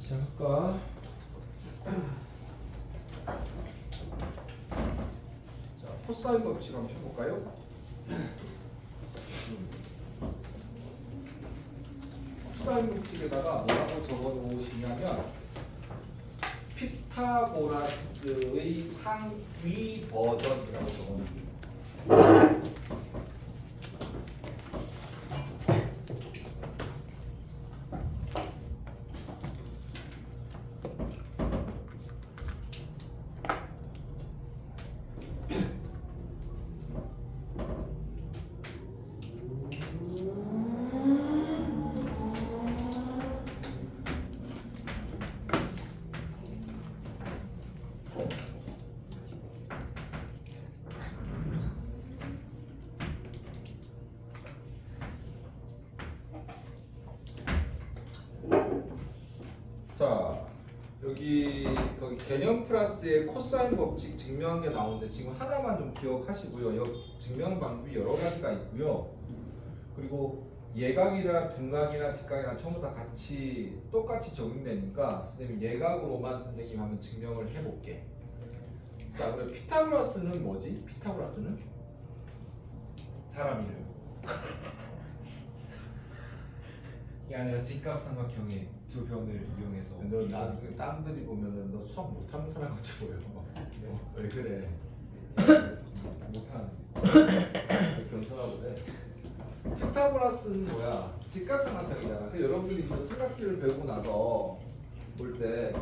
자, 할까? 자, 코사인 법칙 한번 펴볼까요? 코사인 법칙에다가 뭐라고 적어 놓으시냐면 피타고라스의 상위 버전이라고 적어 놓으세요. 자, 거기 개념 플러스의 코사인 법칙 증명한 게 나오는데 지금 하나만 좀 기억하시고요. 증명 방법이 여러 가지가 있고요. 그리고 예각이나 등각이나 직각이나 전부 다 똑같이 적용되니까 선생님 예각으로만 선생님 한번 증명을 해볼게. 자, 그럼 피타고라스는 뭐지? 피타고라스는 사람 이름. 이게 아니라 직각삼각형의 두 변을 이용해서. 너 땀들이 보면은 너 수학 못하는 사람 같이 보여. 왜 그래? 못하는데. 겸손하고 그래. 피타고라스는 뭐야? 직각삼각형이잖아. 그 여러분들이 이제 삼각비를 배우고 나서 볼 때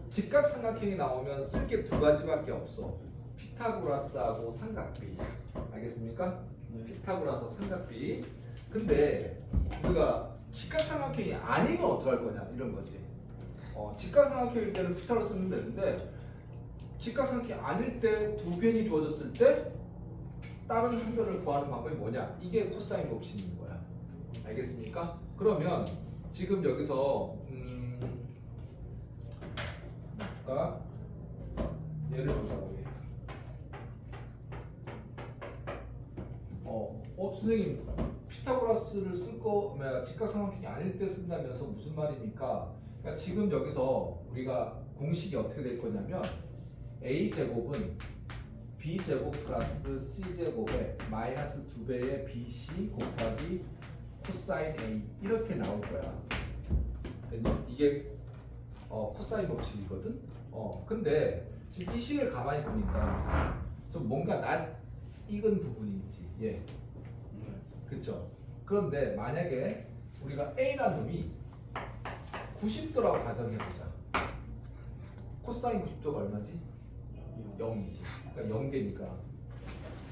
직각삼각형이 나오면 쓸 게 두 가지밖에 없어. 피타고라스하고 삼각비. 알겠습니까? 피타고라스 삼각비. 근데 우리가 직각삼각형이 아니면 어떡할 거냐 이런 거지. 직각삼각형일 때는 피타고라스 쓰면 되는데 직각삼각형이 아닐 때 두 변이 주어졌을 때 다른 한 변을 구하는 방법이 뭐냐? 이게 코사인 법칙인 거야. 알겠습니까? 그러면 지금 여기서 아까 예를 보자고 해. 선생님 피타고라스를 쓸 거 직각삼각형이 아닐 때 쓴다면서 무슨 말입니까? 그러니까 지금 여기서 우리가 공식이 어떻게 될 거냐면 a 제곱은 b 제곱 플러스 c 제곱에 마이너스 2배의 bc 곱하기 코사인 a 이렇게 나올 거야. 이게 코사인 법칙이거든. 근데 지금 이 식을 가만히 보니까 좀 뭔가 낯익은 부분이 있지. 예. 그쵸? 그런데 만약에 우리가 a라는 놈이 90도라고 가정해보자. 코사인 90도가 얼마지? 0이지. 그러니까 0되니까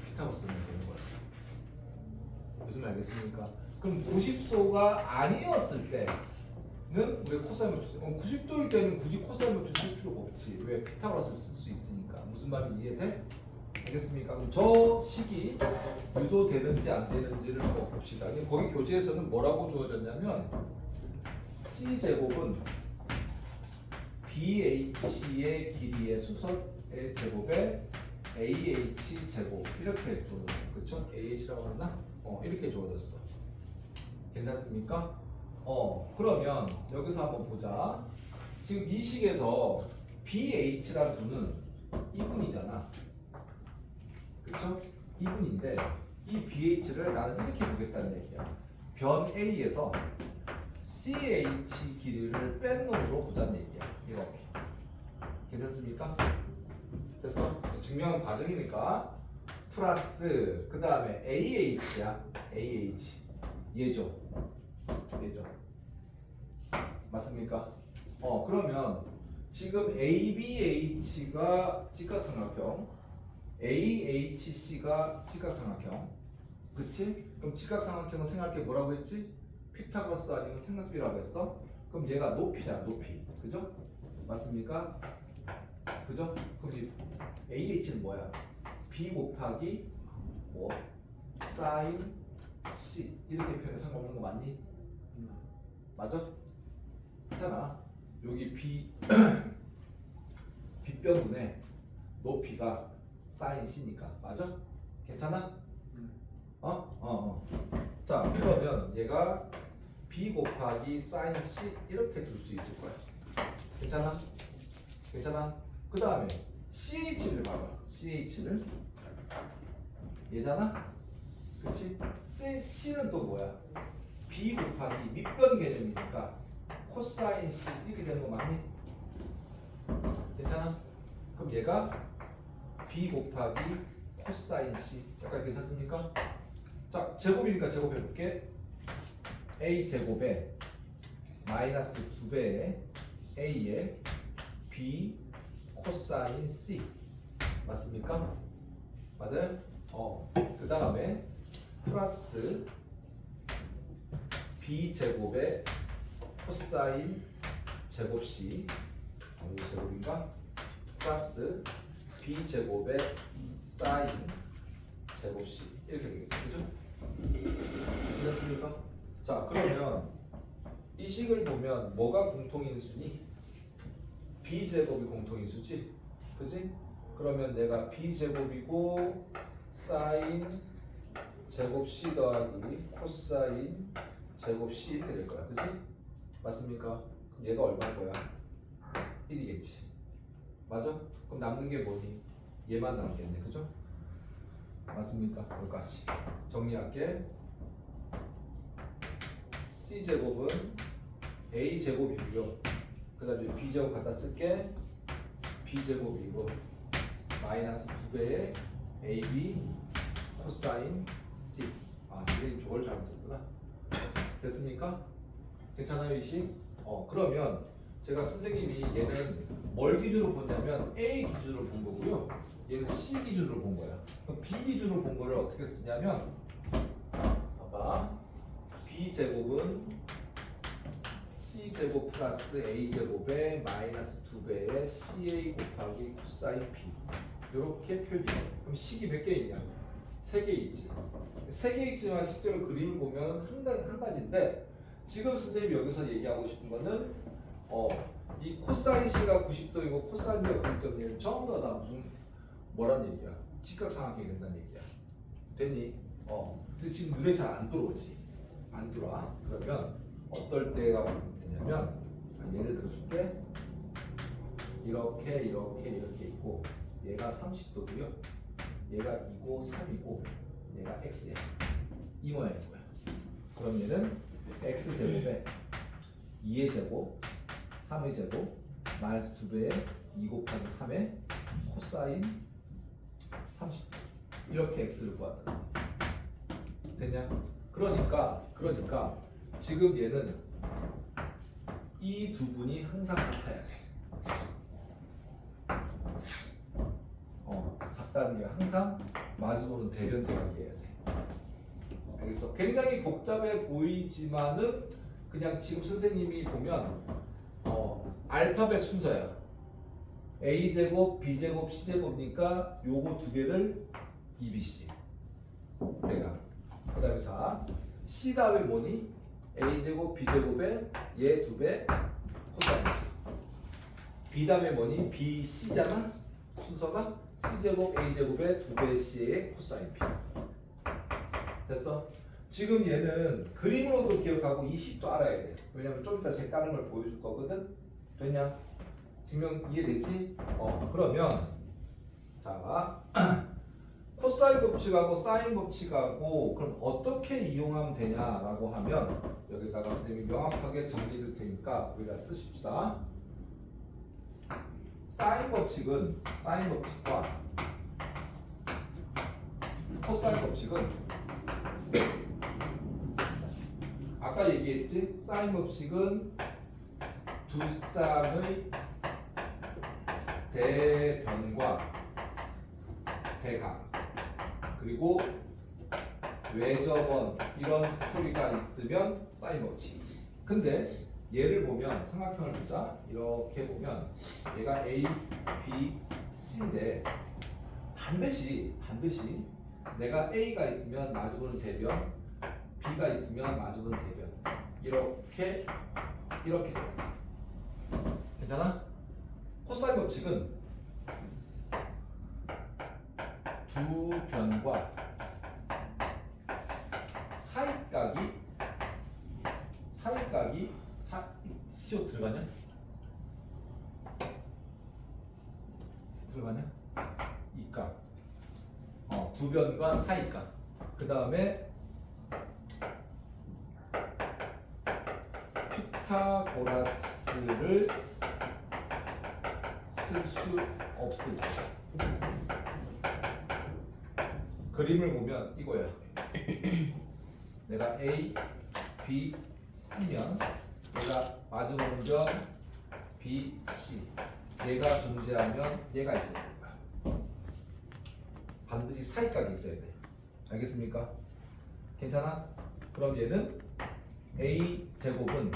피타고라스 쓰면 되는 거야. 무슨 말 알겠습니까? 그럼 90도가 아니었을 때는 우리가 코사인 법칙 90도일 때는 굳이 코사인 법칙 쓸 필요가 없지. 왜? 피타고라스를 쓸 수 있으니까. 무슨 말인지 이해돼? 알겠습니까? 그럼 저 식이 유도되는지 안 되는지를 한번 봅시다. 거기 교재에서는 뭐라고 주어졌냐면 C제곱은 BH의 길이의 수선의 제곱에 AH 제곱 이렇게 주어졌어. 그쵸? AH라고 하나? 이렇게 주어졌어. 괜찮습니까? 그러면 여기서 한번 보자. 지금 이 식에서 BH라는 수는 2분이잖아. 그쵸? 2분인데 이 BH를 나는 이렇게 보겠다는 얘기야. 변 A에서 CH 길이를 뺀 놈으로 보자는 얘기야. 이렇게. 괜찮습니까? 됐어? 증명은 과정이니까 플러스 그 다음에 AH야. AH 얘죠. 맞습니까? 그러면 지금 ABH가 직각삼각형 AHC가 직각삼각형 그치? 그럼 직각삼각형은 생각해 뭐라고 했지? 피타고라스 아니면 삼각비라고 했어? 그럼 얘가 높이잖아. 높이 그죠? 맞습니까? 그죠? 그럼 AH는 뭐야? B 곱하기 뭐? 사인 C 이렇게 표현해 상관없는 거 맞니? 맞아? 있잖아 여기 B변분의 높이가 사인 C니까 맞아? 괜찮아? 자 그러면 얘가 B 곱하기 사인 C 이렇게 둘 수 있을 거야. 괜찮아? 괜찮아? 그 다음에 CH를 봐봐. CH를 얘잖아? 그치? C는 또 뭐야? B 곱하기 밑변 개념이니까 코사인 C 이렇게 되는 거 맞니? 괜찮아? 그럼 얘가 B 곱하기 코사인 C 약간 괜찮습니까? 자, 제곱이니까 제곱해볼게. A 제곱에 마이너스 2배의 A에 B 코사인 C 맞습니까? 맞아요? 그 다음에 플러스 B 제곱에 코사인 제곱 C 이거 제곱인가? 플러스 B 제곱에 사인 제곱 C 이렇게 되겠죠? 그죠? 괜찮습니까? 자, 그러면 이 식을 보면 뭐가 공통인수니? B제곱이 공통인수지? 그지? 그러면 내가 B제곱이고 사인 제곱 C 더하기 코사인 제곱 C 이렇게 될 거야. 그지? 맞습니까? 그럼 얘가 얼마인 거야? 1이겠지. 맞아? 그럼 남는 게 뭐니? 얘만 남겠네. 그죠? 맞습니까? 여기까지 정리할게. C제곱은 A제곱이고요. 그 다음에 B제곱 갖다 쓸게. B제곱이고 마이너스 2배의 AB 코사인 C. 선생님 저걸 잘못했구나. 됐습니까? 괜찮아요 이 식? 그러면 제가 선생님이 얘는 뭘 기준으로 보냐면 A 기준으로 본 거고요. 얘는 C 기준으로 본 거야. 그럼 B 기준으로 본 거를 어떻게 쓰냐면 봐봐. B제곱은 C제곱 플러스 A제곱에 마이너스 2배의 CA 곱하기 코사인 B 이렇게 표기해. 그럼 식이 몇 개 있냐? 3개 있지. 3개 있지만 실제로 그림을 보면 한 가지인데 지금 선생님이 여기서 얘기하고 싶은 거는 이 코사인 C가 90도이고 코사인 B가 90도면 전부 다 무슨 뭐란 얘기야? 직각삼각형이 된다는 얘기야. 됐니? 근데 지금 눈에 잘 안 들어오지. 안 들어와. 그러면 어떨 때가 되냐면 예를 들어줄게. 이렇게 있고 얘가 30도고요. 얘가 2고 3이고 얘가 x야. 이 모양인 거야. 그럼 얘는 x제곱에 2의 제곱 3의 제곱 마이너스 2배의 2 곱하기 3의 코사인 30 이렇게 x를 구한다. 됐냐? 그러니까 지금 얘는 이 두 분이 항상 같아야 돼. 같다는 게 항상 마주보는 대변 대각이어야 돼. 알겠어? 굉장히 복잡해 보이지만은 그냥 지금 선생님이 보면 알파벳 순서야. A제곱, B제곱, C제곱이니까 요거 두 개를 EBC 대각. 그 다음에 자 C 다음에 뭐니? A제곱, B제곱에 얘 두 배 코사인 C. B 다음에 뭐니? BC잖아? 순서가 C제곱, A제곱에 두 배 C의 코사인 B. 됐어? 지금 얘는 그림으로도 기억하고 이 식도 알아야 돼. 왜냐면 좀 이따 제 다른 걸 보여줄 거거든. 됐냐? 증명 이해되지? 그러면 자 코사인 법칙하고 사인 법칙하고 그럼 어떻게 이용하면 되냐라고 하면 여기다가 선생님이 명확하게 정리해 줄 테니까 우리가 쓰십시다. 사인 법칙과 코사인 법칙은 아까 얘기했지? 사인 법칙은 두 쌍의 대변과 대각 그리고 외접원 이런 스토리가 있으면 사인 법칙. 근데 얘를 보면 삼각형을 보자. 이렇게 보면 얘가 A, B, C인데 반드시 내가 A가 있으면 마주보는 대변, B가 있으면 마주보는 대변 이렇게 돼요. 괜찮아? 코사인 법칙은 두 변과 사이각이 시옷 들어가냐? 들어가냐? 이각. 두 변과 사이각. 그 다음에 피타고라스를 쓸 수 없을 때. 그림을 보면 이거야. 내가 A, B, C면 얘가 마주보는 점 B, C. 얘가 존재하면 얘가 있어야 될 거야. 반드시 사이각이 있어야 돼. 알겠습니까? 괜찮아? 그럼 얘는 A 제곱은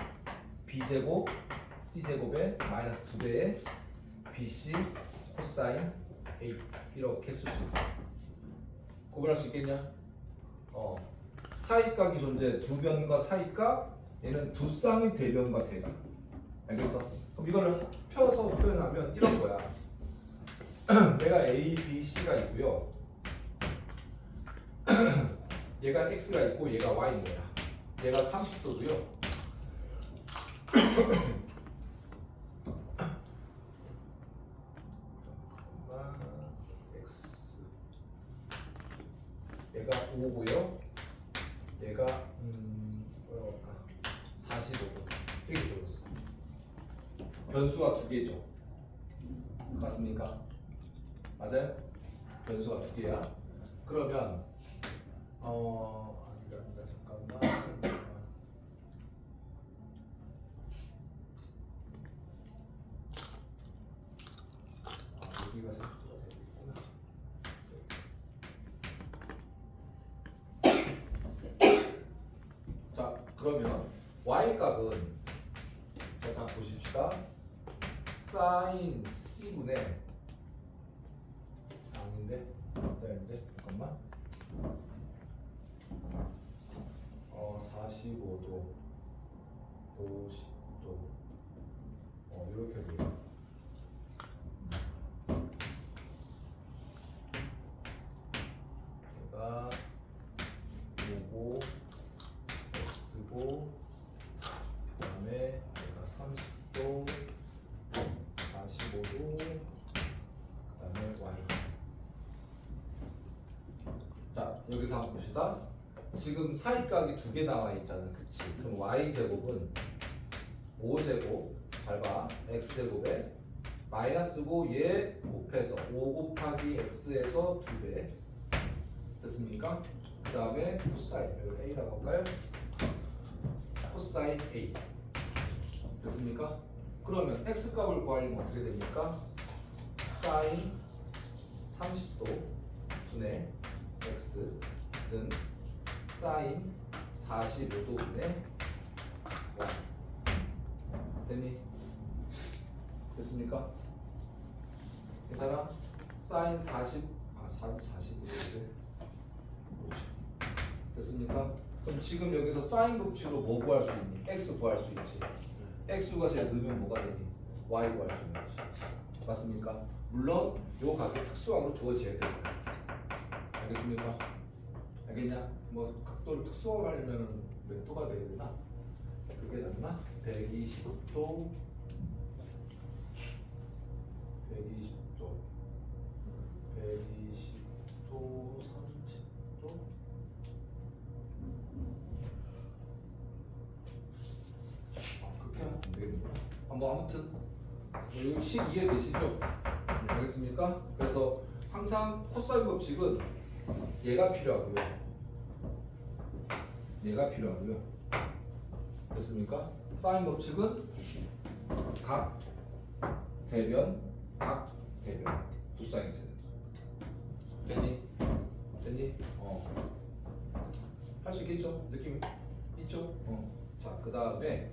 B 제곱 C 제곱의 마이너스 2배의 BC 코사인 A 이렇게 쓸 수 있다. 구분할 수 있겠냐? 사이각이 존재 두 변과 사이각, 얘는 두 쌍의 대변과 대각. 알겠어? 그럼 이거를 펴서 표현하면 이런 거야. 내가 A, B, C가 있고요. 얘가 X가 있고 얘가 Y인 거야. 얘가 30도고요. 얘가 5고요. 얘가 뭐라고 할까? 45도. 이렇게 적었어. 변수가 두 개죠. 맞습니까? 맞아요? 변수가 두 개야. 그러면 아니다 잠깐만. 여기가 30도가 되겠구나. 자, 그러면 y 값은 자 보십시다. 사인 C분의 아닌데 잠깐만. 45도 50도 이렇게 돼요. 얘가 5고 X고 그 다음에 얘가 30도 45도 그 다음에 Y. 자, 여기서 한번 봅시다. 지금 사이각이 두 개 나와 있잖아. 그치? 그럼 Y제곱은 5제곱 밟아 X제곱에 마이너스고 얘 곱해서 5 곱하기 X에서 2배 됐습니까? 그 다음에 코사인 이걸 A라고 할까요? 코사인 A 됐습니까? 그러면 X값을 구하려면 어떻게 됩니까? 사인 30도 분의 X는 사인 45도 분의 Y 됐니? 됐습니까? 괜찮아? 사인 45도 됐습니까? 그럼 지금 여기서 사인 법칙으로 뭐 구할 수 있니? X 구할 수 있지. X가 제일 넣으면 뭐가 되니? Y 구할 수 있는 거지. 맞습니까? 물론 요 각이 특수함으로 주어져야 됩니다. 알겠습니까? 알겠냐? 뭐 각도를 특수함으로 하려면 몇 도가 돼야 되나? 그게 낫나? 120도 120도 120도 30도 그렇게 하면 안 되겠구나. 뭐 아무튼 여기 식 이해되시죠? 알겠습니까? 그래서 항상 코사인 법칙은 얘가 필요하고요. 얘가 필요하고요. 됐습니까? 사인 법칙은 각 대변 두 쌍이 있어요. 됐니? 할 수 있겠죠? 느낌 있죠? 자, 그 다음에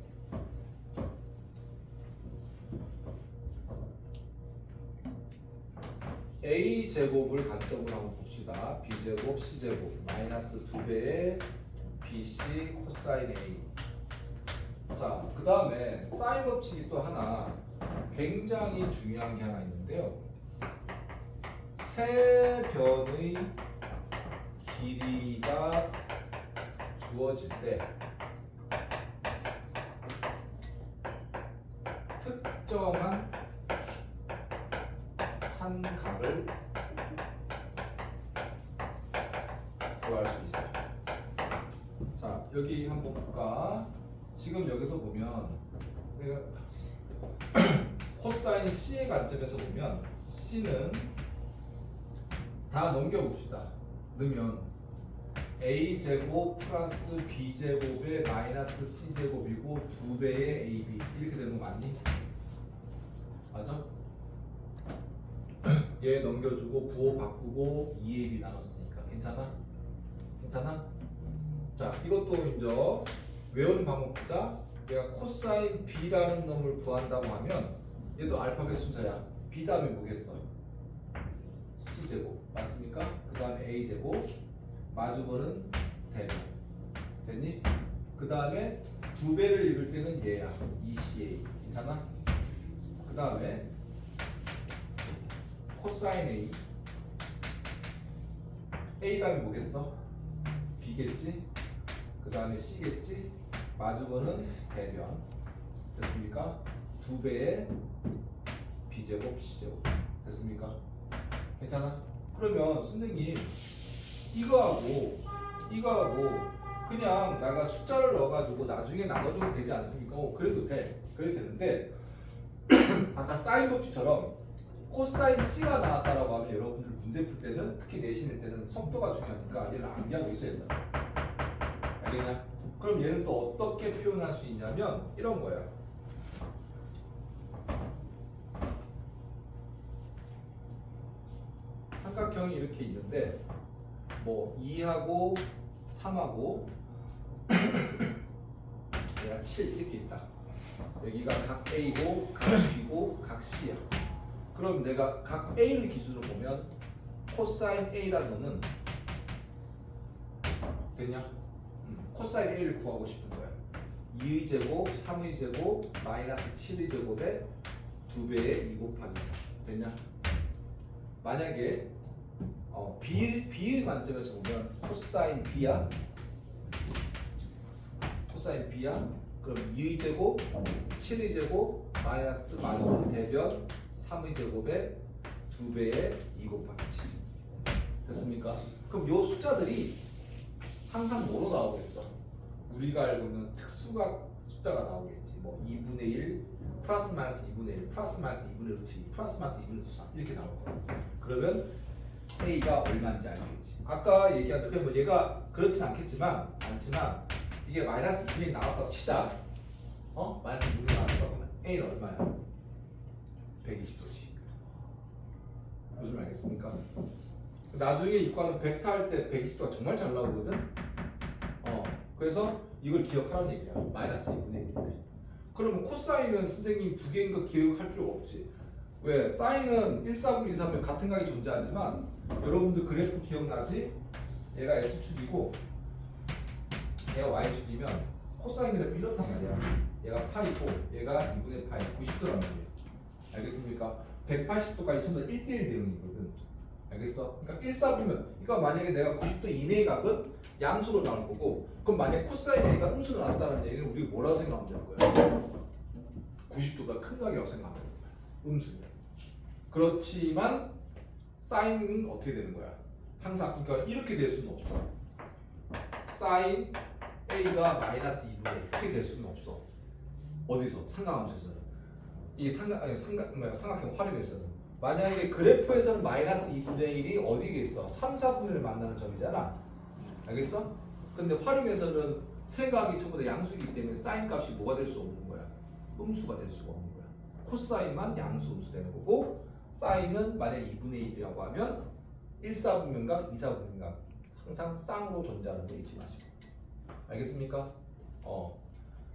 A 제곱을 간접으로 한번 봅시다. B 제곱, C 제곱 마이너스 2배의 BC 코사인 A. 자, 그 다음에 사인 법칙이 또 하나 굉장히 중요한 게 하나 있는데요. 세 변의 길이가 주어질 때 특정한 한 값을 구할 수 있어요. 자, 여기 한번 볼까? 지금 여기서 보면 내가 코사인 C의 관점에서 보면 C는 다 넘겨봅시다. 넣으면 A제곱 플러스 B제곱의 마이너스 C제곱이고 2배의 AB 이렇게 되는 거 맞니? 맞아? 얘 넘겨주고 부호 바꾸고 2AB 나눴으니까 괜찮아? 괜찮아? 자, 이것도 이제 외우는 방법 보자. 내가 코사인 B라는 놈을 구한다고 하면 얘도 알파벳 순서야. B 다음에 뭐겠어? C제곱 맞습니까? 그 다음에 A제곱 마주보는 대변 됐니? 그 다음에 2배를 읽을 때는 얘야. ECA 괜찮아? 그 다음에 코사인 A A 다음에 뭐겠어? B겠지? 그 다음에 C겠지? 마주보는 대변 됐습니까? 2배의 B제곱 C제곱 됐습니까? 괜찮아? 그러면 선생님 이거하고 그냥 내가 숫자를 넣어가지고 나중에 나눠줘도 되지 않습니까? 그래도 돼. 그래도 되는데 아까 사인 법칙처럼 코사인 C가 나왔다라고 하면 여러분들 문제 풀 때는 특히 내신일 때는 속도가 중요하니까 얘를 암기하고 있어야 된다. 알겠냐? 그럼 얘는 또 어떻게 표현할 수 있냐면 이런 거야. 삼각형이 이렇게 있는데 뭐 2하고 3하고 얘가 7 이렇게 있다. 여기가 각 A고 각 B고 각 C야. 그럼 내가 각 A를 기준으로 보면 코사인 A라는 놈은 됐냐? 코사인 A를 구하고 싶은 거야. 2의 제곱, 3의 제곱, 마이너스 7의 제곱에 2배의 2 곱하기 4 됐냐? 만약에 B의 관점에서 보면 코사인 B야. 코사인 B야. 그럼 2의 제곱, 7의 제곱, 마이너스 마주보는 대변 3의 제곱에 2배의 2 곱하기 7 됐습니까? 그럼 요 숫자들이 항상 뭐로 나오겠어? 우리가 알고 있는 특수각 숫자가 나오겠지. 뭐 2분의 1, 플러스 마이너스 2분의 1, 플러스 마이너스 2분의 루트 2, 플러스 마이너스 2분의 루트 3 이렇게 나올 거야. 그러면 A가 얼마인지 알겠지. 아까 얘기한 대로 뭐 얘가 그렇진 않지만 이게 마이너스 2분의 1 나왔다고 치자. 마이너스 2분의 1 나왔다고 하면 A는 얼마야? 120도지. 무슨 말 알겠습니까? 나중에 이과는 벡터 할 때 120도가 정말 잘 나오거든. 그래서 이걸 기억하라는 얘기야. 마이너스 2분의 1인데. 그러면 코사인은 선생님 두 개인 거 기억할 필요가 없지. 왜? 사인은 1, 4분, 2, 3분 같은 각이 존재하지만 여러분들 그래프 기억나지? 얘가 X축이고 얘가 Y축이면 코사인 그래프 이렇단 말이야. 얘가 파이고 얘가 2분의 파이 90도란 말이야. 알겠습니까? 180도까지 전부 다 1대1 대응이거든. 알겠어? 그러니까 1, 4분면 그러니까 만약에 내가 90도 이내의 각은 양수로 나올 거고 그럼 만약에 코사인 A가 음수로 나왔다는 얘기는 우리가 뭐라고 생각하면 되는 거야? 90도가 큰 각이라고 생각하면 되는 거야. 음수면. 그렇지만 사인은 어떻게 되는 거야? 항상 그러니까 이렇게 될 수는 없어. 사인 A가 마이너스 2분의 1 이렇게 될 수는 없어. 어디서? 삼각함수에서는. 이 삼각형 활용에서는 만약에 그래프에서는 마이너스 2분의 1이 어디에 있어? 3, 4분의 1을 만나는 점이잖아. 알겠어? 근데 활용에서는 세각이 전부 다 양수이기 때문에 사인 값이 뭐가 될 수 없는 거야? 음수가 될 수가 없는 거야. 코사인만 양수 음수 되는 거고 사인은 만약 2분의 1이라고 하면 1, 4분면각, 2, 4분면각 항상 쌍으로 존재하는 데 잊지 마시고. 알겠습니까?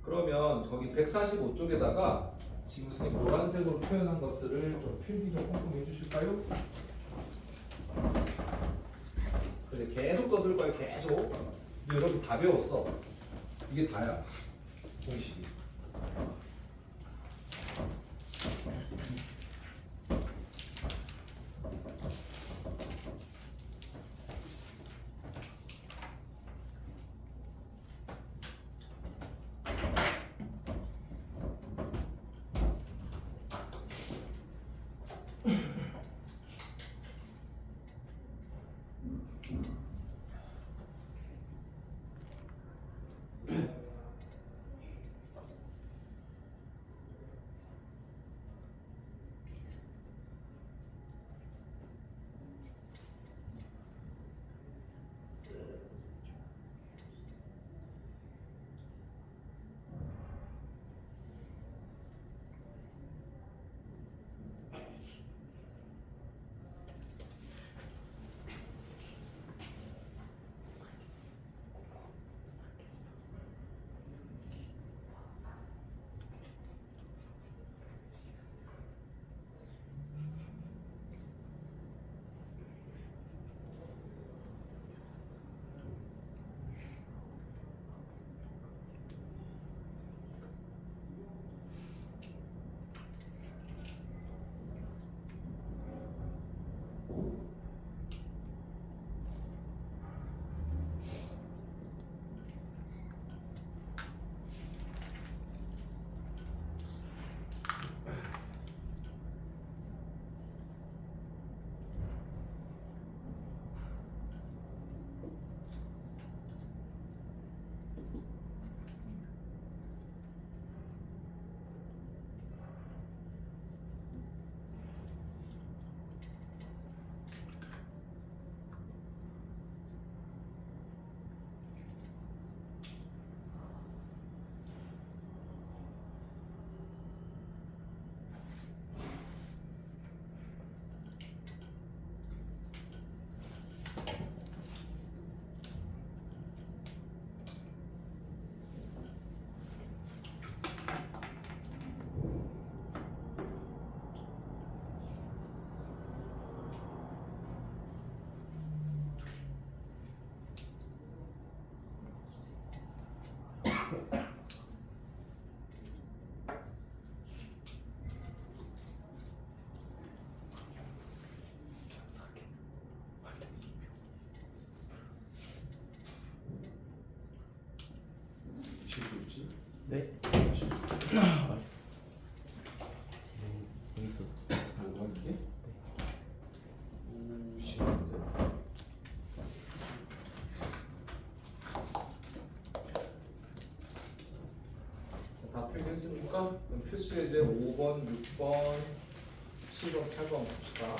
그러면 거기 145쪽에다가 지금 선생님 노란색으로 표현한 것들을 좀 필기 좀 꼼꼼히 해주실까요? 그래 계속 떠들 거야 계속. 여러분 다 배웠어. 이게 다야 공식이. 네. 재밌어서. 뭐가 이게? 오, 싫은데? 다 풀겠습니까? 그럼 필수 예제 5번, 6번, 7번, 8번 봅시다.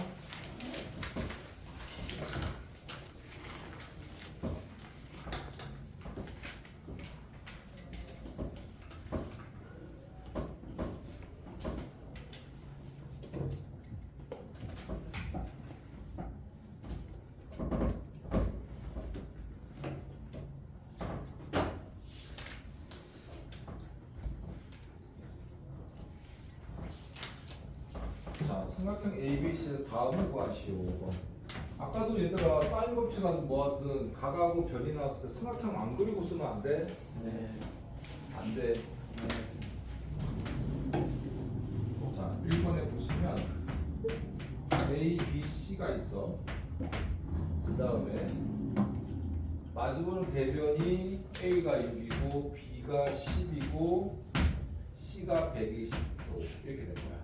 자, 삼각형 ABC에서 다음을 구하시오. 아까도 얘들아 사인 법칙하든 뭐하든 각하고 변이 나왔을 때 삼각형 안 그리고 쓰면 안 돼? 네. 안 돼. 자, 1번에 보시면 A, B, C가 있어. 그 다음에 마주보는 대변이 A가 6이고 B가 10이고 C가 120도 이렇게 된 거야.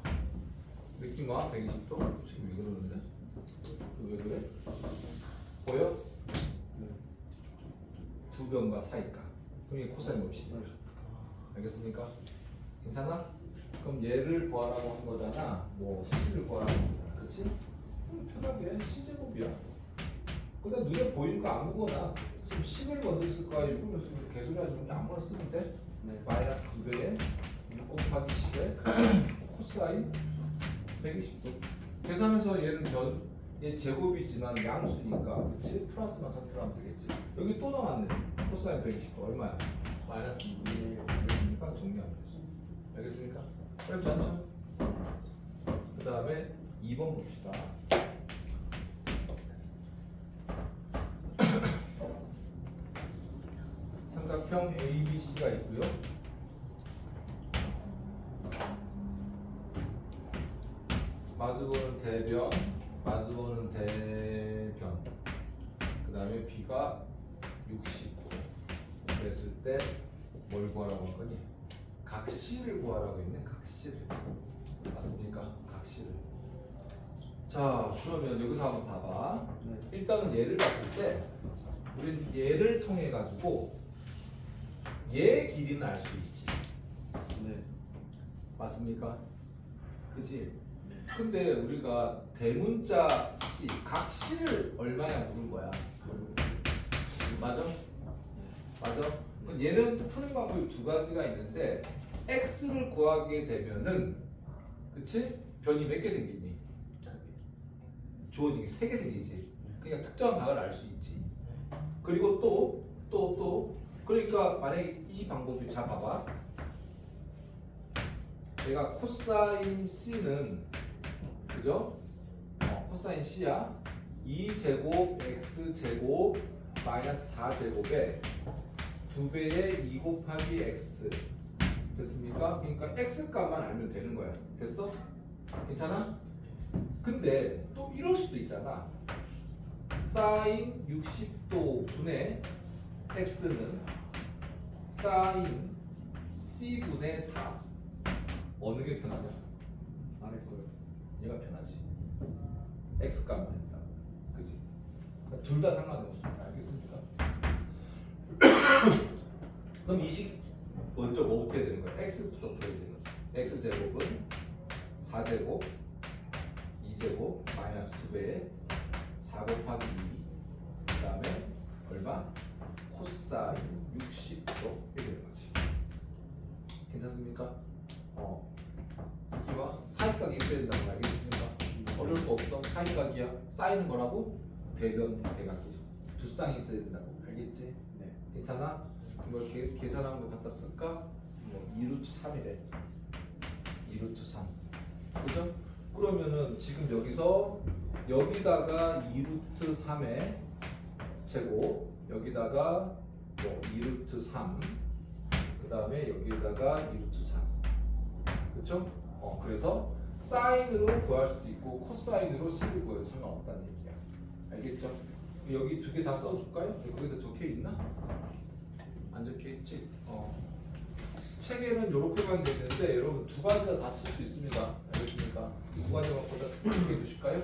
느낌 와? 120도? 지금 왜 그러는데? 왜 그래? 보여? 두 변과 사이가. 그럼 이게 코사인 법칙 있어요. 알겠습니까? 괜찮아? 그럼 얘를 구하라고 한 거잖아. 뭐 C를 구하라고 한 거잖아. 그치? 편하게 C제곱이야. 근데 눈에 보이는 거 아무거나 지금 10을 먼저 쓸 거야. 6을 먼저 쓸 거야. 개소리 하지 말고 아무거나 쓰면 돼. 네. 마이너스 2배에 6 곱하기 10에 코사인 120도. 계산해서 얘는 얘 제곱이지만 양수니까 그치? 플러스만 선택하면 되겠지. 여기 또 나왔네. 코사인 120도 얼마야? 마이너스 2분의 알겠습니까? 정리하면 되지. 알겠습니까? 그럼 전체. 그 다음에 2번 봅시다. 삼각형 ABC가 있고요. 마주보는 대변, 마주보는 대변. 그 다음에 B가 69. 그랬을 때 뭘 구하라고 할 거니? 각시를 구하라고 했네. 각시를. 맞습니까? 각시를. 자, 그러면 여기서 한번 봐봐. 네. 일단은 얘를 봤을 때 우린 얘를 통해 가지고 얘 길이는 알 수 있지. 네. 맞습니까? 그지? 네. 근데 우리가 대문자 C, 각시를 얼마냐 물은 거야. 맞아? 맞아? 그럼 얘는 또 푸는 방법이 두 가지가 있는데 x를 구하게 되면은 그치? 변이 몇 개 생기니? 주어진 게 3개 생기지. 그러니까 특정한 각을 알 수 있지. 그리고 또 그러니까 만약에 이 방법이 자 봐봐. 내가 코사인 C는 그죠? 코사인 C야. 2제곱 X제곱 마이너스 4제곱에 2배의 2 곱하기 X 됐습니까? 그러니까 X 값만 알면 되는 거야. 됐어? 괜찮아? 근데 또 이럴 수도 있잖아. 사인 60도 분의 X는 사인 C분의 4 어느 게 편하냐? 아래 거요. 얘가 편하지. X 값만 했다. 그지? 둘 다 상관이 없습니다. 알겠습니까? 그럼 이 식 먼저 뭐 어떻게 되는 거야? X부터 풀어야 되는 거야. X제곱은 4제곱 2제곱 마이너스 2배에 4 곱하기 2. 그 다음에 얼마? 코사인 60도 이렇게 되는 거지. 괜찮습니까? 이와 사이각이 있어야 된다고 알겠습니까? 어려울 거 없어. 사이각이야. 쌓이는 거라고? 대변 대각이 두 쌍이 있어야 된다고 알겠지? 네. 괜찮아? 뭐 계산한 거 갖다 쓸까? 뭐 2루트 3이래. 2루트 3. 그죠? 그러면은 지금 여기다가 2루트 3의 제곱, 여기다가 뭐 2루트 3, 그 다음에 여기다가 2루트 3. 그쵸? 그래서 사인으로 구할 수도 있고 코사인으로 식을 구해도 상관없다는 얘기야. 알겠죠? 여기 두 개 다 써줄까요? 여기다 적혀 있나? 안 적혀 있지? 책에는 이렇게만 돼 있는데 여러분 두 가지가 다 쓸 수 있습니다. 알겠습니까? 두 가지만 보다 이렇게 두실까요?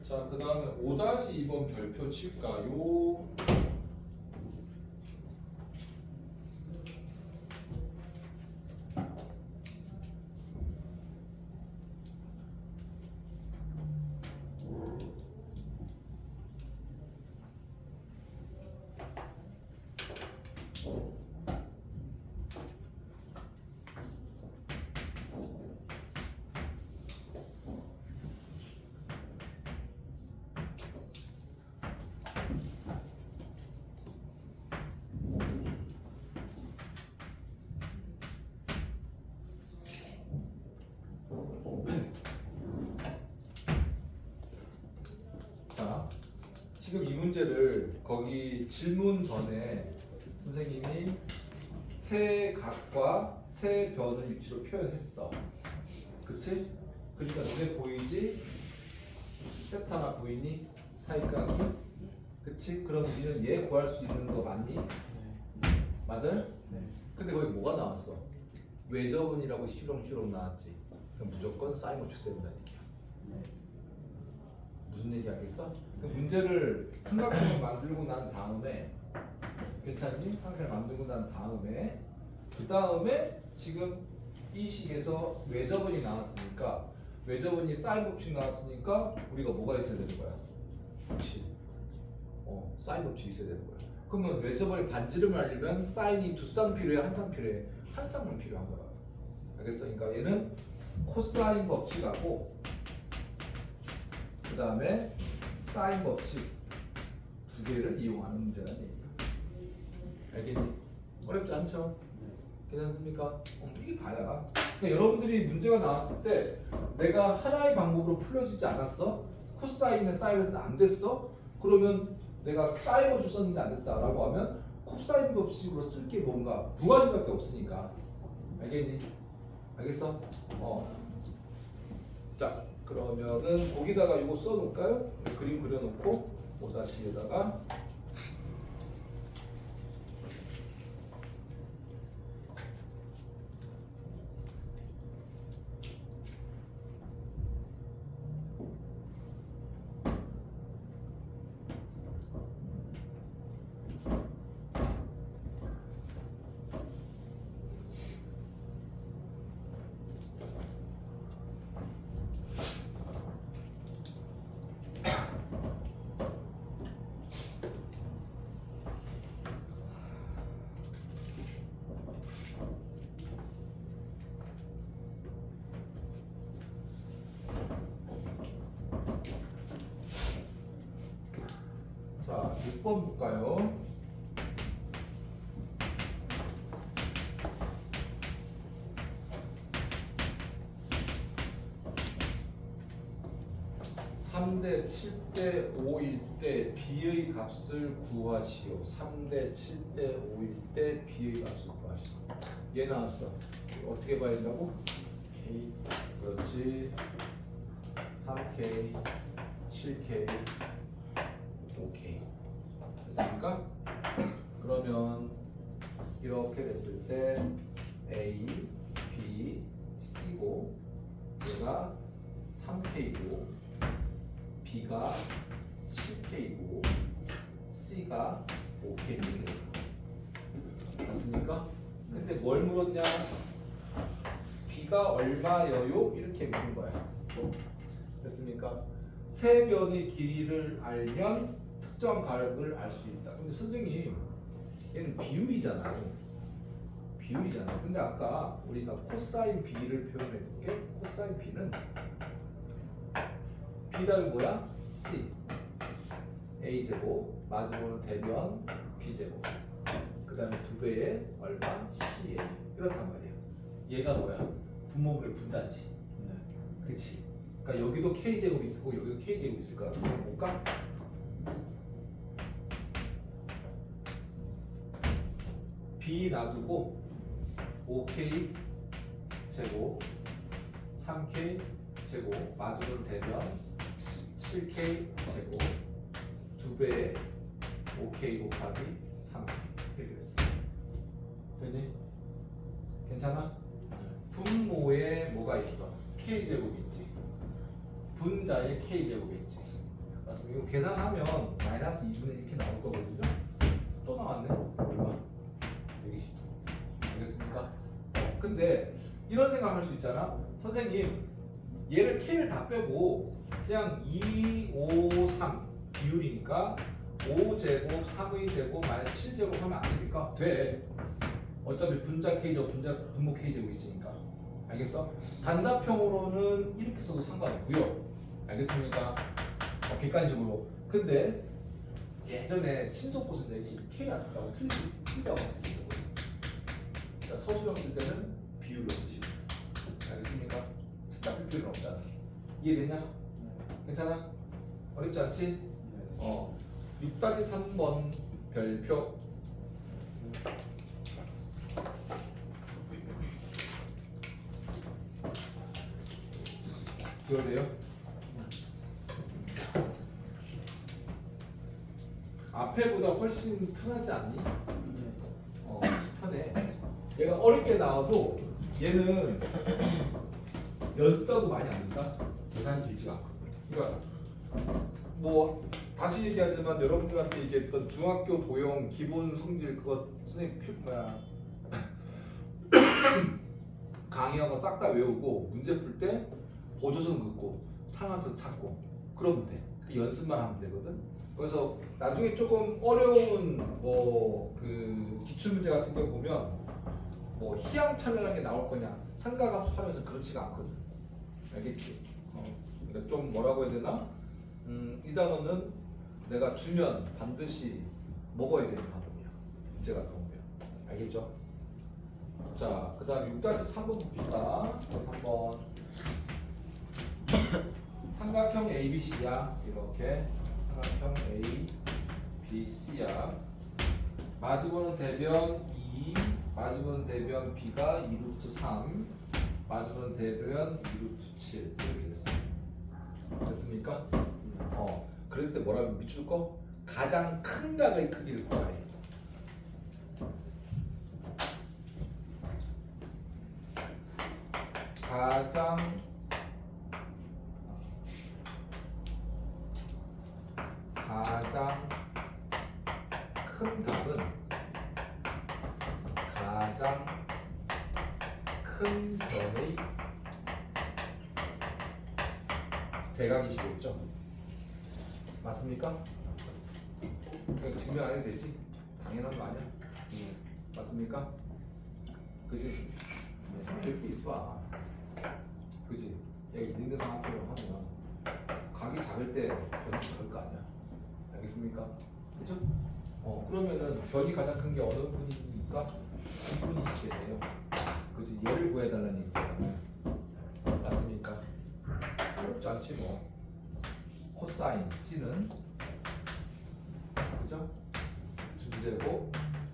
자, 그 다음에 5-2번 별표 칠까요? 자, 지금 이 문제를 거기 질문 전에 선생님이 세 각과 세 변을 위치로 표현했어. 그치? 그러니까 눈에 보이지? 세타나 보이니? 사이각이? 그치? 그럼 우리는 얘 구할 수 있는 거 맞니? 맞아요? 네. 근데 거기 뭐가 나왔어? 외접은이라고 시렁시렁 나왔지. 그럼 무조건 사인 없이 써야 된다는 얘기야. 네. 무슨 얘기 하겠어? 그 문제를 삼각형을 만들고 난 다음에 괜찮니? 삼각형을 만들고 난 다음에 그 다음에 지금 이 식에서 외접은이 나왔으니까 외접은이 사인 법칙 나왔으니까 우리가 뭐가 있어야 되는 거야? 그렇지. 사인 법칙이 있어야 되는 거야. 그러면 외접은의 반지름을 알려면 사인이 두 쌍 필요해, 한 쌍 필요해? 한 쌍만 필요한 거야. 알겠어? 그러니까 얘는 코사인 법칙하고 그 다음에 사인 법칙 두 개를 이용하는 문제라는 얘기야. 알겠니? 어렵지 않죠? 괜찮습니까? 이게 다야. 그러니까 여러분들이 문제가 나왔을 때 내가 하나의 방법으로 풀려지지 않았어? 코사인에 사인에서는 안 됐어? 그러면 내가 사인 법칙 썼는데 안 됐다라고 하면 코사인 법칙으로 쓸 게 뭔가 두 가지밖에 없으니까. 알겠니? 알겠어? 자, 그러면은 거기다가 이거 써놓을까요? 그림 그려놓고 5-2에다가 자, 6번 볼까요? (3대 7대 5일 때 b의 값을 구하시오. 3대 7대 5일 때 b의 값을 구하시오. 얘 나왔어. 이거 어떻게 봐야 된다고? K. 그렇지. 3K, 7K, 5K. 됐습니까? 그러면 이렇게 됐을 때 A, B, C고 얘가 3K고 B가 7K고 C가 5K 이렇게 맞습니까? 근데 뭘 물었냐? B가 얼마여요? 이렇게 물은 거야. 됐습니까? 세 변의 길이를 알면 특정 값을 알 수 있다. 근데 선생님, 얘는 비율이잖아요. 비율이잖아요. 근데 아까 우리가 코사인 B를 표현해 볼게. 코사인 B는 B다를 뭐야? C A제곱 마주보는 대변 B제곱 그 다음에 2배의 얼마? CA 이렇단 말이에요. 얘가 뭐야? 분모분의 분자지. 네. 그치? 그러니까 여기도 K제곱이 있고 여기도 K제곱이 있을 거야. 볼까? B 놔두고 5K 제곱 3K 제곱 마주보는 대변 7K 제곱 2배의 5K 곱하기 3K 이렇게 됐어. 되니? 괜찮아? 분모에 뭐가 있어? K제곱이 있지. 분자에 K제곱이 있지. 맞습니다. 이거 계산하면 마이너스 2분의 이렇게 나올 거거든요. 또 나왔네. 얼마? 120도. 알겠습니까? 근데 이런 생각할 수 있잖아. 선생님 얘를 K를 다 빼고 그냥 2, 5, 3 비율이니까 5제곱, 3의 제곱, 마이너스 7제곱 하면 안 됩니까? 돼. 어차피 분자 K제곱, 분모 K제곱 있으니까. 알겠어? 단답형으로는 이렇게 써도 상관없고요. 알겠습니까? 객관식으로. 근데 예전에 신속보 선생님이 K 안 쓴다고 틀리다고 했어요. 그러니까 서술형 쓸 때는 비율로 쓰시고. 알겠습니까? 특별 필 필요는 없잖아. 이해됐냐? 괜찮아? 어렵지 않지? 6-3번 별표. 지워도 돼요? 앞에보다 훨씬 편하지 않니? 편해. 얘가 어렵게 나와도 얘는 연습도 많이 안 된다. 계산이 길지가 않거든. 그러니까 뭐 다시 얘기하지만 여러분들한테 얘기했던 중학교 도형 기본 성질 그거 선생님 강의한 거 싹 다 외우고 문제 풀 때 보조선 긋고 상황도 찾고 그러면 돼. 그 연습만 하면 되거든. 그래서 나중에 조금 어려운 뭐 그 기출 문제 같은 거 보면 뭐 희양찬란한 게 나올 거냐 삼각함수 하면서 그렇지가 않거든. 알겠지? 그러니까 좀 뭐라고 해야 되나? 이 단어는 내가 주면 반드시 먹어야 되는 단어야. 문제가 나오면. 알겠죠? 자, 그 다음에 6-3번 봅시다. 3번. 삼각형 ABC야. 이렇게. 삼각형 ABC야. 마주보는 대변 2, 마주보는 대변 B가 2루트 3, 마주보는 대변 2루트 7 이렇게 됐어. 됐습니까? 그럴 때 뭐라고 밑줄 거? 가장 큰 각의 크기를 구하래. 가장 큰 각은 가장 큰 변의 대각이시겠죠? 맞습니까? 그냥 증명 안 해도 되지? 당연한 거 아니야? 맞습니까? 그지? 이렇게 있어. 그지? 여기 있는 상황대로 하면 각이 작을 때 변이 작을 거 아니야? 알겠습니까? 그죠? 그러면은 변이 가장 큰 게 어느 분이니까 이 분이시겠네요. 그지? 얘를 구해달라는 얘기잖아요. 맞습니까? 어렵지 않지 뭐. 코사인 C는 그죠? 2제곱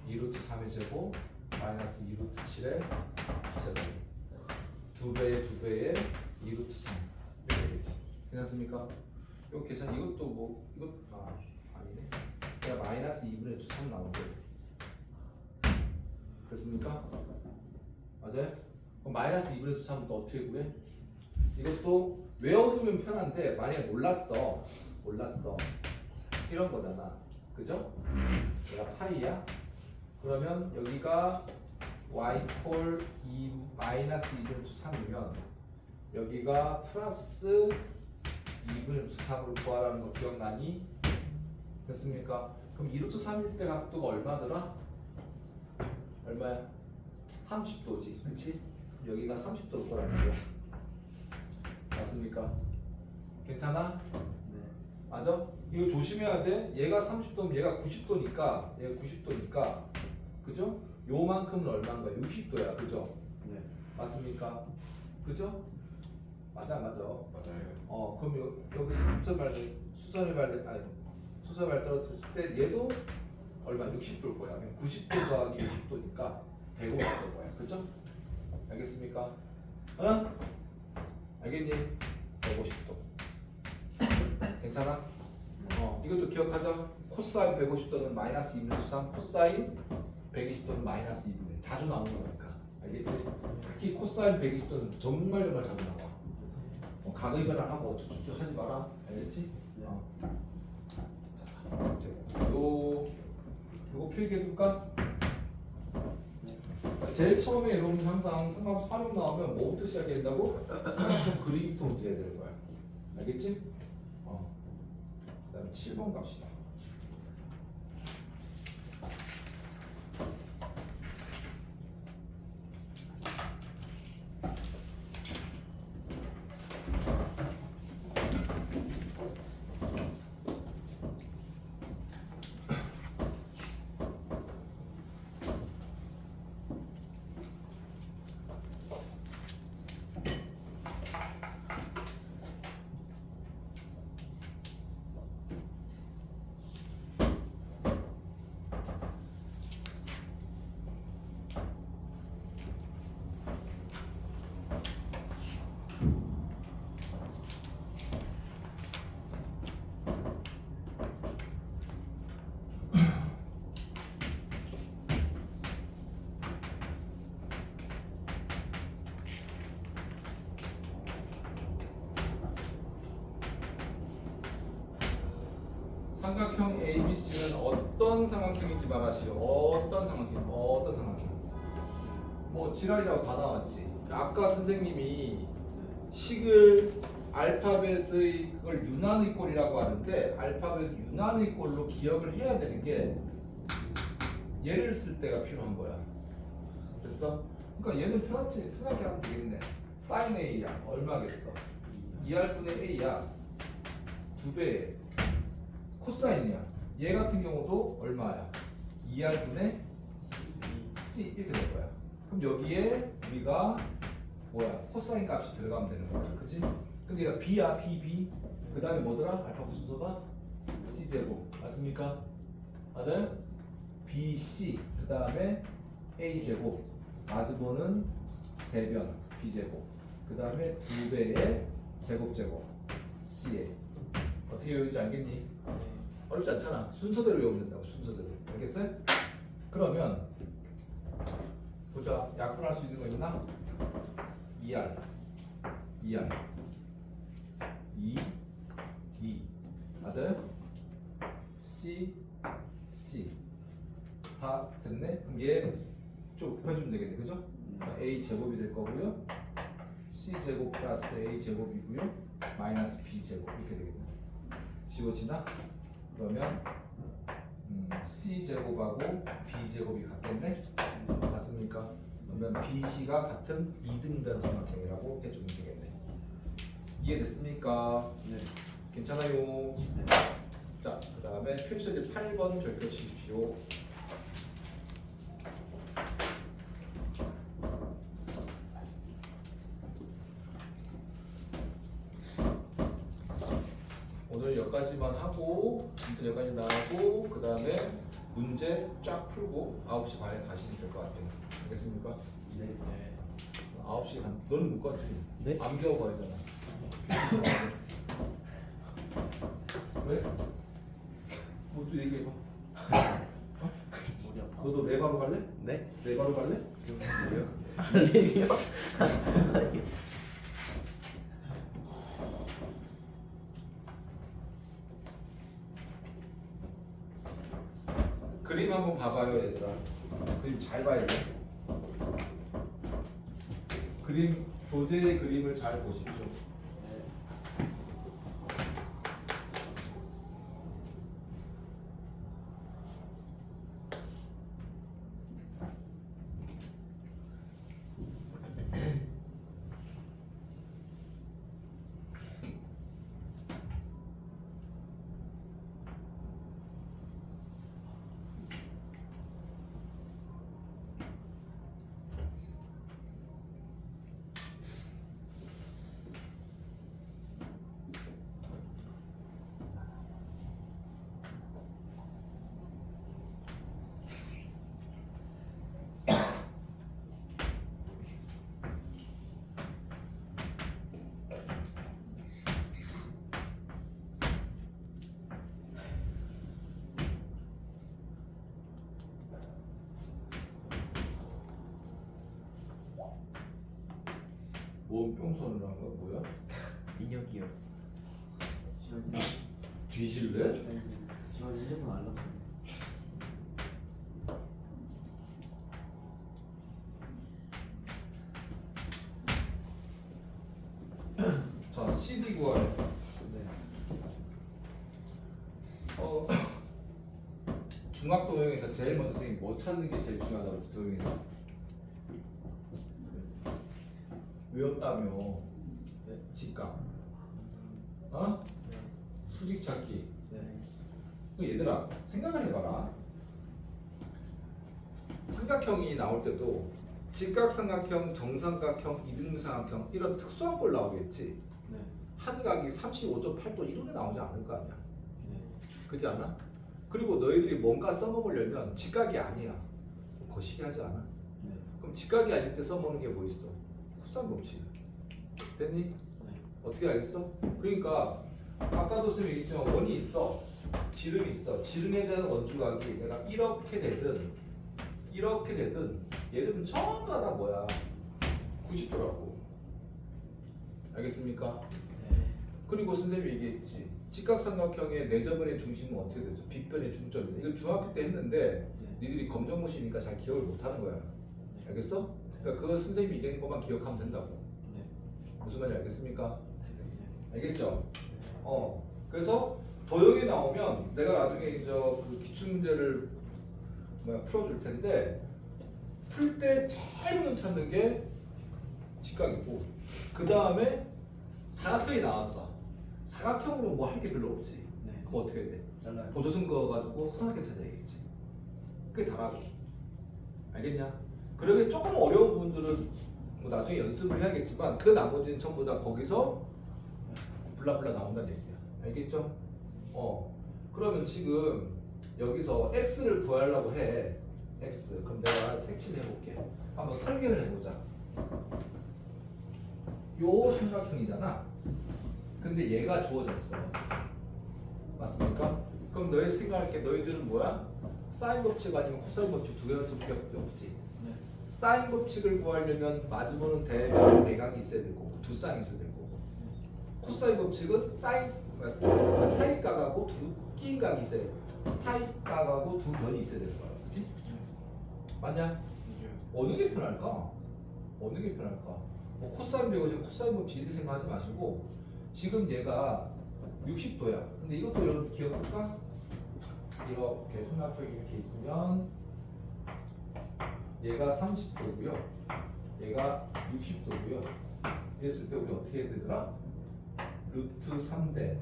2루트 3의 제곱 마이너스 2루트 7의 제곱 2배의 2루트 3 이렇게 되지. 괜찮습니까? 이거 계산 이것도 뭐 이것 아니네. 그냥 마이너스 2분의 3 나오는데 됐습니까? 맞아요? 그럼 마이너스 2분의 3은 또 어떻게 구해? 이것도 외워두면 편한데 만약에 몰랐어 이런 거잖아. 그죠? 얘가 파이야. 그러면 여기가 y 콜 2 마이너스 2분의 3이면 여기가 플러스 2분의 3으로 구하라는 거 기억나니? 됐습니까? 그럼 2루트 3일 때 각도가 얼마더라? 얼마야? 30도지. 그치? 여기가 30도일 거라는 거야. 맞습니까? 괜찮아? 네. 맞아? 이거 조심해야 돼. 얘가 30도면 얘가 90도니까 얘가 90도니까 그죠? 요만큼은 얼마인가? 60도야. 그죠? 네. 맞습니까? 그죠? 맞아. 맞아요. 그럼 여기서 수소발 떨어졌을 때 얘도 얼마? 60도일 거야. 90도 더하기 60도니까 150도일 거야. 그죠? 알겠습니까? 알겠니? 150도. 괜찮아? 이것도 기억하자. 코사인 150도는 마이너스 2분의 3, 코사인 120도는 마이너스 2분의 자주 나오는 거니까. 알겠지? 특히 코사인 120도는 정말 자주 나와. 가의 변환하고 어쩌고저쩌고 하지 마라. 알겠지? 네. 자, 요거 필기해둘까? 제일 처음에 여러분 항상 삼각 활용 나오면 뭐부터 시작해야 된다고? 삼각형 그림부터 문제해야 되는 거야. 알겠지? 그 다음에 7번 갑시다. 삼각형 ABC는 어떤 삼각형인지 말하시오. 어떤 삼각형? 뭐 지랄이라고 다 나왔지. 아까 선생님이 식을 알파벳의 그걸 유난의꼴이라고 하는데 알파벳 유난의꼴로 기억을 해야 되는 게 얘를 쓸 때가 필요한 거야. 됐어? 그러니까 얘는 편하게 하면 되겠네. sin A야. 얼마겠어? 2R분의 A야. 2배. 코사인이야. 얘 같은 경우도 얼마야? 2R분의 C 이렇게 될 거야. 그럼 여기에 우리가 뭐야? 코사인 값이 들어가면 되는 거야. 그치? 근데 얘가 B야. B. 그 다음에 뭐더라? 알파벳 순서가 C제곱. 맞습니까? 맞아요? BC. 그 다음에 A제곱. 마주보는 대변 B제곱. 그 다음에 2배의 제곱 C에. 어떻게 외우는지 알겠니? 어렵지 않잖아. 순서대로 외우면 된다고. 순서대로. 알겠어요? 그러면 보자. 약분할 수 있는 거 있나? 2R 2 맞아요? C 다 됐네? 그럼 얘 좀 곱해주면 되겠네. 그죠? A 제곱이 될 거고요. C 제곱 플러스 A 제곱이고요. 마이너스 B 제곱 이렇게 되겠네. 지워지나? 그러면 C 제곱하고 B 제곱이 같겠네? 맞습니까? 그러면 BC가 같은 이등변 삼각형이라고 해주면 되겠네. 이해됐습니까? 네. 괜찮아요? 자, 그 다음에 표시제 8번 별표 치십시오. 오늘 여기까지만 하고 아무튼 여기까지 나가고 그 다음에 문제 쫙 풀고 9시 반에 가시면 될 것 같아요. 알겠습니까? 네. 9시 반. 너는 못 가지? 네. 안 배워버리잖아. 왜? 뭐 또 얘기해봐. 머리 아파. 너도 레바로 갈래? 네? 레바로 갈래? 아니요. 그림 한번 봐봐요, 얘들아. 그림 잘 봐야 돼. 그림, 교재의 그림을 잘 보십시오. 뭔 뿅손을 한 거야? 뭐야? 민혁이요. 지원이 뒤질래? 지원 1년만 알았어. 자, CD 구하래. 네. 중학 도형에서 제일 먼저 선생님 뭐 찾는 게 제일 중요하다고 그랬지? 도형에서 외웠다며. 네. 직각. 어? 수직 찾기. 네. 그 얘들아 생각을 해봐라. 삼각형이 나올 때도 직각삼각형, 정삼각형, 이등분삼각형 이런 특수한 꼴 나오겠지. 네. 한 각이 35.8도 이런 게 나오지 않을 거 아니야. 네. 그렇지 않아? 그리고 너희들이 뭔가 써먹으려면 직각이 아니야. 거시기 하지 않아? 네. 그럼 직각이 아닐 때 써먹는 게 뭐 있어? 코사인 법칙. 됐니? 네. 어떻게 알겠어? 그러니까 아까도 선생님이 얘기했지만 원이 있어. 지름이 있어. 지름에 대한 원주각이 내가 이렇게 되든 얘들은 전부 다 뭐야? 90도라고. 알겠습니까? 네. 그리고 선생님이 얘기했지. 직각삼각형의 내저변의 중심은 어떻게 되죠? 빗변의 중점이다. 이거 중학교 때 했는데 네. 니들이 검정고시니까 잘 기억을 못하는 거야. 알겠어? 그러니까 그 선생님이 얘기한 것만 기억하면 된다고. 네. 무슨 말인지 알겠습니까? 알겠어요. 알겠죠? 그래서 도형이 나오면 내가 나중에 그 기출문제를 풀어줄 텐데 풀 때 제일 먼저 찾는 게 직각이고 그 다음에 사각형이 나왔어. 사각형으로 뭐 할 게 별로 없지. 네. 그럼 어떻게 돼? 잘라요. 보조선 그어가지고 삼각형 찾아야겠지. 그게 다라고. 알겠냐? 그러게 조금 어려운 부분들은 뭐 나중에 연습을 해야겠지만 그 나머지는 전부 다 거기서 블라블라 나온다는 얘기야. 알겠죠? 그러면 지금 여기서 x를 구하려고 해. x. 그럼 내가 색칠을 해볼게. 한번 설계를 해보자. 요 삼각형이잖아. 근데 얘가 주어졌어. 맞습니까? 그럼 너희 생각할게. 너희들은 뭐야? 사인 법칙 아니면 코사인 법칙 두 개가 밖에 없지. 네. 사인 사인 법칙을 구하려면 마주보는 대각이 있어야 되고 두 쌍이 있어야 되고 코사인 법칙은 사이각하고 두 끼인 각이 있어야 돼. 사이각하고 두 변이 있어야 되는 거야. 그렇지? 맞냐? 어느 게 편할까? 어느 게 편할까? 뭐 코사인 배우시면 코사인 법칙 이렇게 생각하지 마시고 지금 얘가 60도야. 근데 이것도 여러분 기억할까? 이렇게 삼각형이 이렇게 있으면 얘가 30도고요. 얘가 60도고요. 이랬을 때 우리 어떻게 해야 되더라? 루트 3대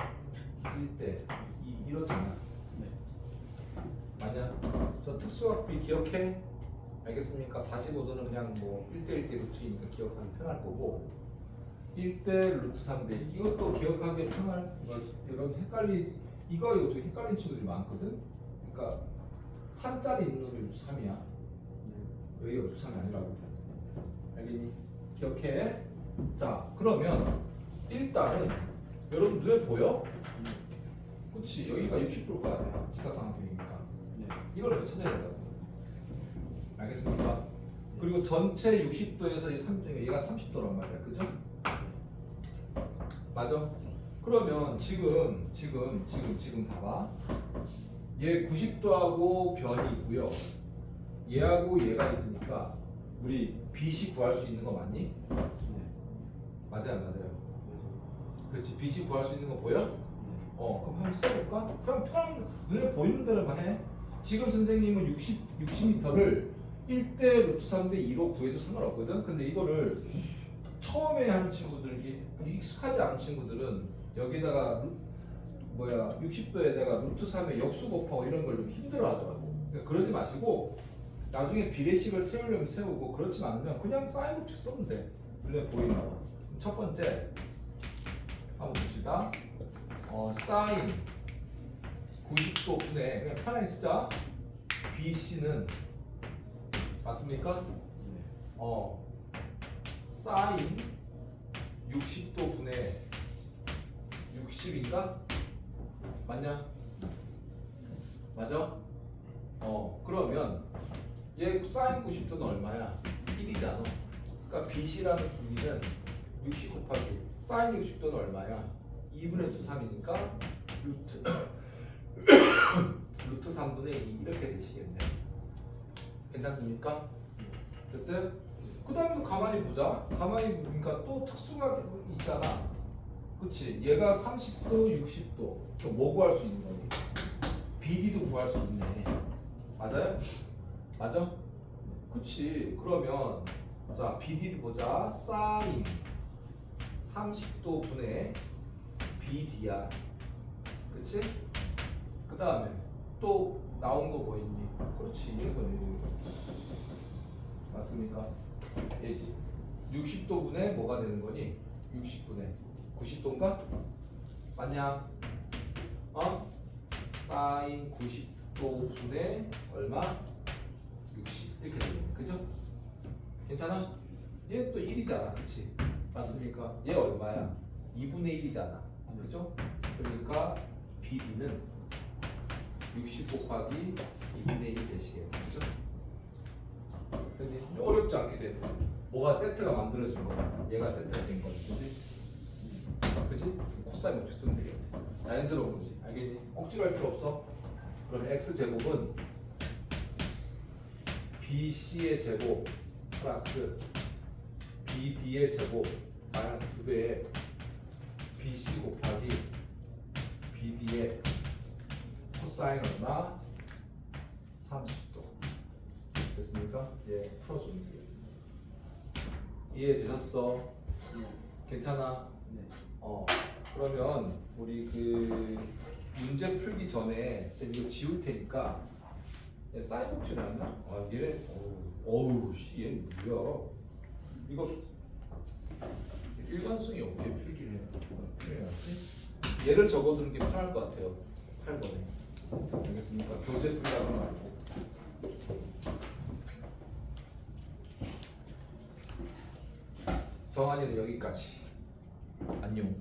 1대 2 이렇잖아. 네. 맞냐? 저 특수각비 기억해? 알겠습니까? 45도는 그냥 뭐 1대 1대 루트이니까 기억하기 편할 거고 1대 루트 3대 이것도 기억하기 편할 여러분 이거 요즘 헷갈린 친구들이 많거든? 그러니까 3짜리 있는 놈이 루트 3이야. 여기 루트 3이 아니라고. 알겠니? 기억해? 자 그러면 일단은 여러분 눈에 보여? 그렇지 여기가 60도일 거 아니야. 직각삼각형이니까. 네. 이걸 찾아야 된다고. 알겠습니까? 그리고 전체 60도에서 이 30도 얘가 30도란 말이야. 그죠? 맞아? 그러면 지금 봐봐. 얘 90도하고 변이 있고요. 얘하고 얘가 있으니까 우리 BC 구할 수 있는 거 맞니? 네. 맞아요, 안 맞아요? 그렇지. BC 구할 수 있는 거 보여? 네. 그럼 한번 써볼까? 그럼 편한 눈에 보이는 대로만 해. 지금 선생님은 60m를 1대 루트 3대 2로 구해도 상관없거든. 근데 이거를 처음에 하는 친구들이 익숙하지 않은 친구들은 여기다가 60도에다가 루트 3의 역수 곱하고 이런 걸 좀 힘들어하더라고. 그러니까 그러지 마시고 나중에 비례식을 세우려면 세우고 그렇지 않으면 그냥 사인 법칙 쓰면 돼. 눈에 보이는 거. 첫 번째 한번 봅시다. 사인 90도 분의 그냥 편하게 쓰자. BC는 맞습니까? 네. 사인 60도 분의 60인가? 맞냐? 맞아? 그러면 얘 사인 90도는 얼마야? 1이잖아. 그러니까 BC라는 길이는 60 곱하기 사인 60도는 얼마야? 2분의 2, 3이니까 루트 루트 3분의 2 이렇게 되시겠네. 괜찮습니까? 됐어요? 그 다음에 가만히 보자. 가만히 보니까 또 특수가 있잖아. 그치? 얘가 30도, 60도. 또 뭐 구할 수 있는 거니? BD도 구할 수 있네. 맞아요? 맞아? 그치? 그러면 자 BD를 보자. 사인 30도 분의 BD야. 그치? 그 다음에 또 나온 거 뭐 있니? 그렇지. 이거네. 맞습니까? 얘지. 60도분의 뭐가 되는 거니? 60분의 90도인가? 맞냐? 어? 사인 90도분의 얼마? 60 이렇게 되는 거. 그죠? 괜찮아? 얘 또 1이잖아. 그치? 맞습니까? 얘 얼마야? 2분의 1이잖아. 그죠? 그러니까 BD는 60 곱하기 2분의 1이 되시겠네. 그죠? 어렵지 않게 되는 거야. 뭐가 세트가 만들어진 거야. 얘가 세트가 된 거지. 그지? 그지? 코사인 어떻게 쓰면 되겠네. 자연스러운 거지. 알겠니? 억지로 할 필요 없어. 그럼 x제곱은 BC의 제곱 플러스 BD의 제곱 마이너스 2배의 BC 곱하기 BD의 코사인 얼마? 30도. 됐습니까? 예, 풀어주면 되겠네. 이해되셨어? 괜찮아? 네. 그러면 우리 그 문제 풀기 전에 쌤 이거 지울 테니까 얘 사이버치 나왔나? 얘 어우 씨 얘 뭐야? 이거 일관성이 없게 필기를 해야지. 얘를 적어두는 게 편할 것 같아요. 8번에. 알겠습니까? 교재 풀이하지 말고. 정한이는 여기까지. 안녕.